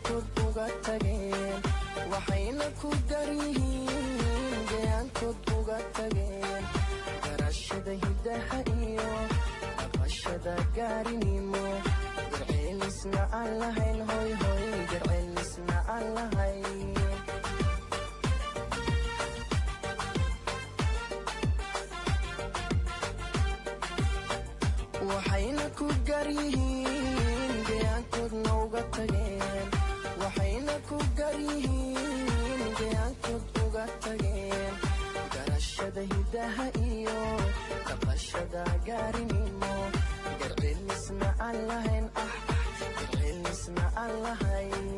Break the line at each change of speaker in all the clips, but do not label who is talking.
gayaankood uga tageen waxayna ku garyihiin gayaankood uga tageen garashada hidaha iyo dhaqashada gaarinimo garceelisna aan lahayn hoy hoy garceelisna aan lahayn waxayna ku garyihiin gayaankoodna uga tageen waxayna ku garyihiin gayaankood uga tageen garashada hidaha iyo dhaqashada gaarinimo garceelisna aan lahayn garceelisna aan lahayn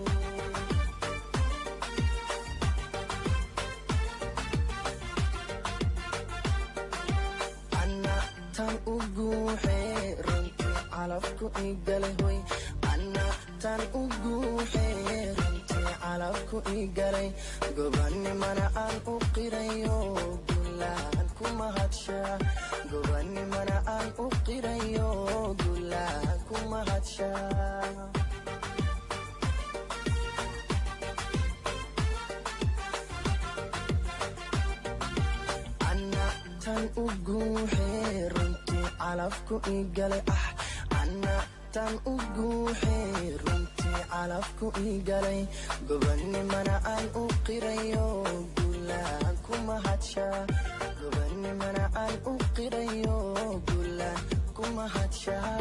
tan uguuxee runtii calafku igalay hoy anna tan uguuxee runtii calafku igalay gobanimana aan u qirayo guulaan ku mahadshaa gobanimana aan u qirayo guulaan ku mahadshaa tan uguuxee runtii calafku igalay anna tan uguuxee runtii calafku igalay gobanimana aan u qirayo guulaan ku mahadshaa gobanimana aan u qirayo guulaan ku mahadshaa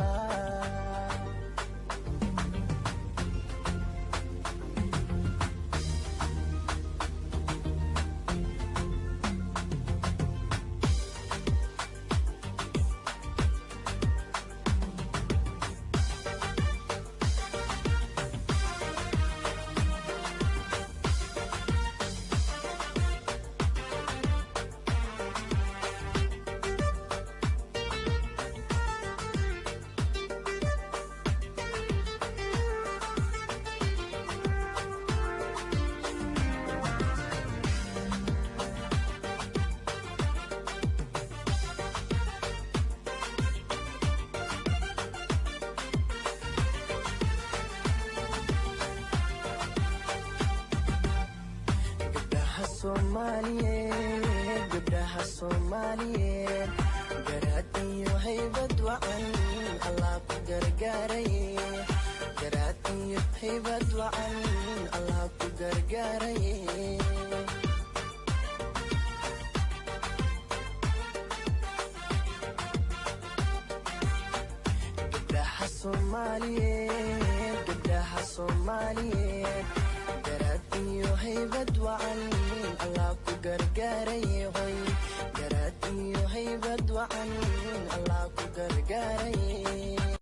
gabdhaha Soomaaliyeed garaad iyo haybad wacan Allah ku gargaaraye garaad iyo haybad wacan Allah ku gargaaraye gabdhaha Soomaaliyeed garaad iyo haybad wacan Allah ku gargaaraye hoy garaad iyo haybad wacan Allah ku gargaaraye